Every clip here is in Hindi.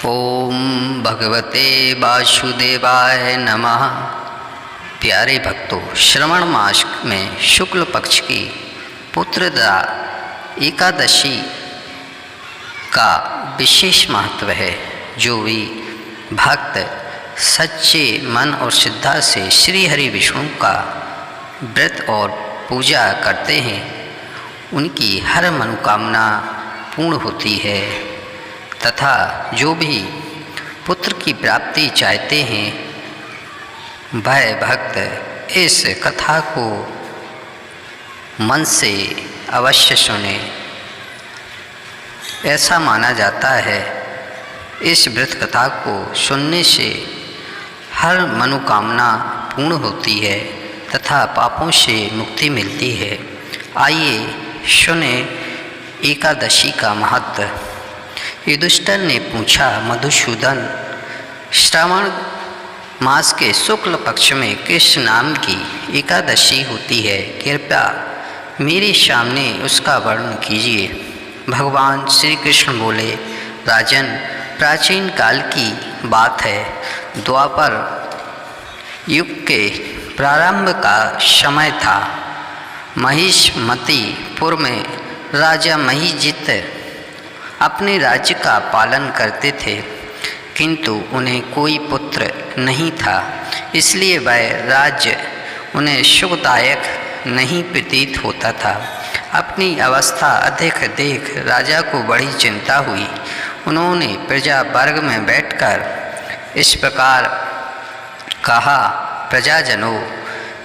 ओम भगवते वासुदेवाय नमः। प्यारे भक्तों, श्रवण मास में शुक्ल पक्ष की पुत्रदा एकादशी का विशेष महत्व है। जो भी भक्त सच्चे मन और श्रद्धा से श्री हरि विष्णु का व्रत और पूजा करते हैं, उनकी हर मनोकामना पूर्ण होती है तथा जो भी पुत्र की प्राप्ति चाहते हैं, वह भक्त इस कथा को मन से अवश्य सुने। ऐसा माना जाता है, इस व्रत कथा को सुनने से हर मनोकामना पूर्ण होती है तथा पापों से मुक्ति मिलती है। आइए सुने एकादशी का महत्व। युधिष्ठिर ने पूछा, मधुसूदन, श्रावण मास के शुक्ल पक्ष में किस नाम की एकादशी होती है? कृपया मेरे सामने उसका वर्णन कीजिए। भगवान श्री कृष्ण बोले, राजन, प्राचीन काल की बात है। द्वापर युग के प्रारंभ का समय था। महिष्मतीपुर में राजा महिजित अपने राज्य का पालन करते थे, किंतु उन्हें कोई पुत्र नहीं था, इसलिए वह राज्य उन्हें सुखदायक नहीं प्रतीत होता था। अपनी अवस्था अधिक देख राजा को बड़ी चिंता हुई। उन्होंने प्रजा वर्ग में बैठकर इस प्रकार कहा, प्रजाजनों,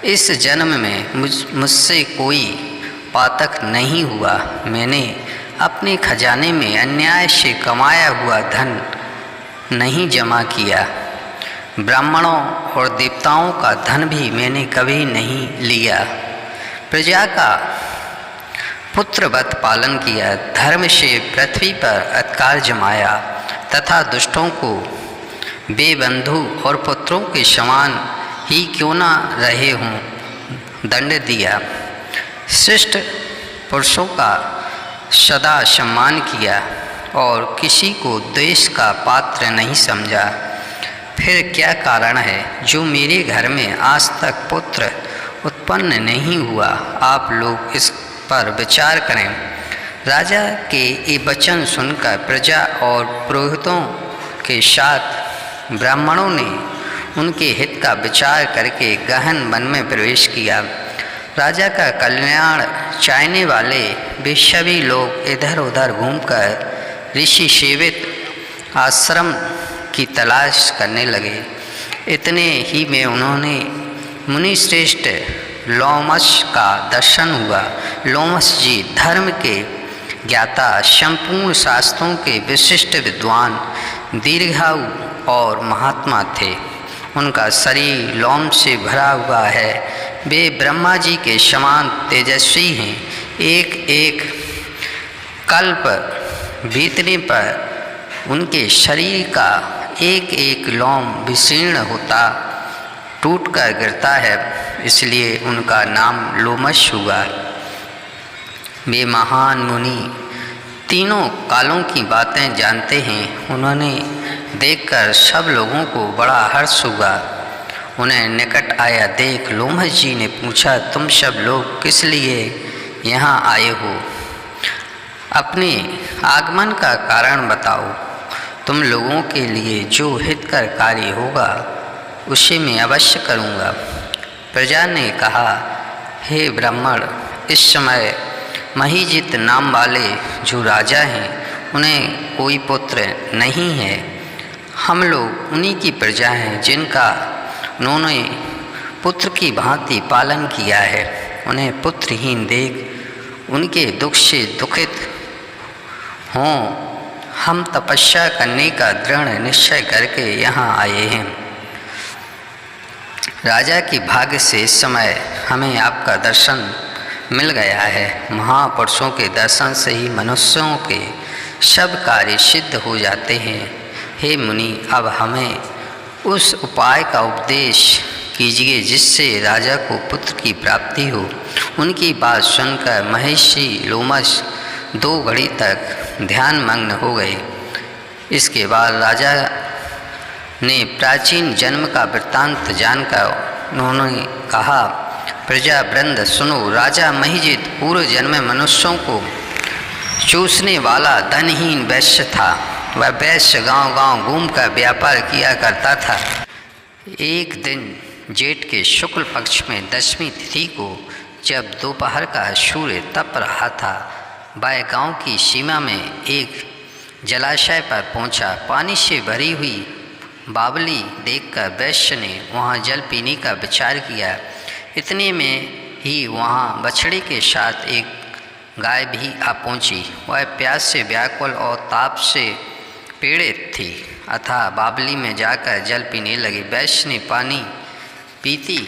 इस जन्म में मुझसे कोई पातक नहीं हुआ। मैंने अपने खजाने में अन्याय से कमाया हुआ धन नहीं जमा किया। ब्राह्मणों और देवताओं का धन भी मैंने कभी नहीं लिया। प्रजा का पुत्रवत पालन किया, धर्म से पृथ्वी पर अधिकार जमाया तथा दुष्टों को बेबंधु और पुत्रों के समान ही क्यों न रहे हों दंड दिया। श्रेष्ठ पुरुषों का सदा सम्मान किया और किसी को द्वेष का पात्र नहीं समझा। फिर क्या कारण है जो मेरे घर में आज तक पुत्र उत्पन्न नहीं हुआ? आप लोग इस पर विचार करें। राजा के ये वचन सुनकर प्रजा और पुरोहितों के साथ ब्राह्मणों ने उनके हित का विचार करके गहन वन में प्रवेश किया। राजा का कल्याण चाहने वाले वे सभी लोग इधर उधर घूमकर ऋषि सेवित आश्रम की तलाश करने लगे। इतने ही में उन्होंने मुनि श्रेष्ठ लोमश का दर्शन हुआ। लोमश जी धर्म के ज्ञाता, संपूर्ण शास्त्रों के विशिष्ट विद्वान, दीर्घायु और महात्मा थे। उनका शरीर लोम से भरा हुआ है। वे ब्रह्मा जी के समान तेजस्वी हैं। एक एक कल्प बीतने पर उनके शरीर का एक एक लोम विशीर्ण होता टूटकर गिरता है, इसलिए उनका नाम लोमश हुआ। वे महान मुनि तीनों कालों की बातें जानते हैं। उन्होंने देखकर सब लोगों को बड़ा हर्ष हुआ। उन्हें निकट आया देख लोमश जी ने पूछा, तुम सब लोग किस लिए यहाँ आए हो? अपने आगमन का कारण बताओ। तुम लोगों के लिए जो हितकर कार्य होगा उसे मैं अवश्य करूँगा। प्रजा ने कहा, हे ब्राह्मण, इस समय महिजित नाम वाले जो राजा हैं, उन्हें कोई पुत्र नहीं है। हम लोग उन्हीं की प्रजा हैं जिनका उन्होंने पुत्र की भांति पालन किया है। उन्हें पुत्रहीन देख उनके दुख से दुखित हों, हम तपस्या करने का दृढ़ निश्चय करके यहाँ आए हैं। राजा के भाग्य से इस समय हमें आपका दर्शन मिल गया है। महापुरुषों के दर्शन से ही मनुष्यों के सब कार्य सिद्ध हो जाते हैं। हे मुनि, अब हमें उस उपाय का उपदेश कीजिए जिससे राजा को पुत्र की प्राप्ति हो। उनकी बात सुनकर महर्षि लोमश 2 घड़ी तक ध्यान मग्न हो गए। इसके बाद राजा ने प्राचीन जन्म का वृत्तांत जानकर उन्होंने कहा, प्रजा वृंद सुनो, राजा महिजित पूर्व जन्म में मनुष्यों को चूसने वाला धनहीन वैश्य था। वह वैश्य गांव-गांव घूमकर व्यापार किया करता था। एक दिन जेठ के शुक्ल पक्ष में 10वीं तिथि को जब दोपहर का सूर्य तप रहा था, वह गांव की सीमा में एक जलाशय पर पहुंचा। पानी से भरी हुई बावली देखकर वैश्य ने वहां जल पीने का विचार किया। इतने में ही वहां बछड़े के साथ एक गाय भी आ पहुंची। वह प्यास से व्याकुल और ताप से पीड़ित थी, अतः बावली में जाकर जल पीने लगी। वैश्य ने पानी पीती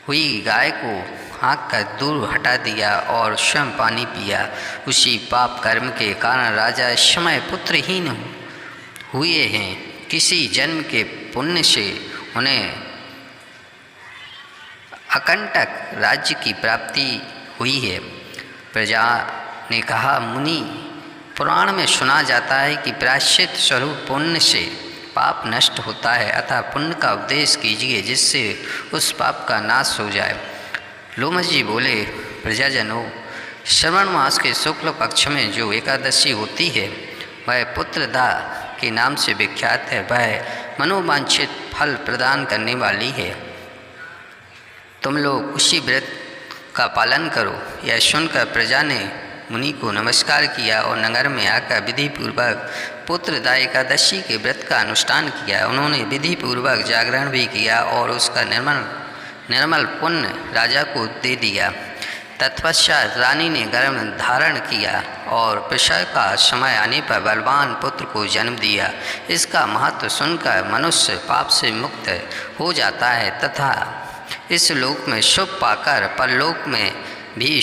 हुई गाय को हाँक कर दूर हटा दिया और स्वयं पानी पिया। उसी पाप कर्म के कारण राजा इस समय पुत्रहीन हुए हैं। किसी जन्म के पुण्य से उन्हें अकंटक राज्य की प्राप्ति हुई है। प्रजा ने कहा, मुनि, पुराण में सुना जाता है कि प्रायश्चित स्वरूप पुण्य से पाप नष्ट होता है, अतः पुण्य का उपदेश कीजिए जिससे उस पाप का नाश हो जाए। लोमश जी बोले, प्रजाजनों, श्रवण मास के शुक्ल पक्ष में जो एकादशी होती है वह पुत्रदा के नाम से विख्यात है। वह मनोवांछित फल प्रदान करने वाली है। तुम लोग उसी व्रत का पालन करो। यह सुनकर प्रजा ने मुनि को नमस्कार किया और नगर में आकर विधि पूर्वक पुत्रदा एकादशी के व्रत का अनुष्ठान किया। उन्होंने विधि पूर्वक जागरण भी किया और उसका निर्मल पुण्य राजा को दे दिया। तत्पश्चात रानी ने गर्भ धारण किया और प्रसव का समय आने पर बलवान पुत्र को जन्म दिया। इसका महत्व सुनकर मनुष्य पाप से मुक्त हो जाता है तथा इस लोक में शुभ पाकर परलोक में भी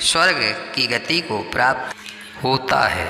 स्वर्ग की गति को प्राप्त होता है।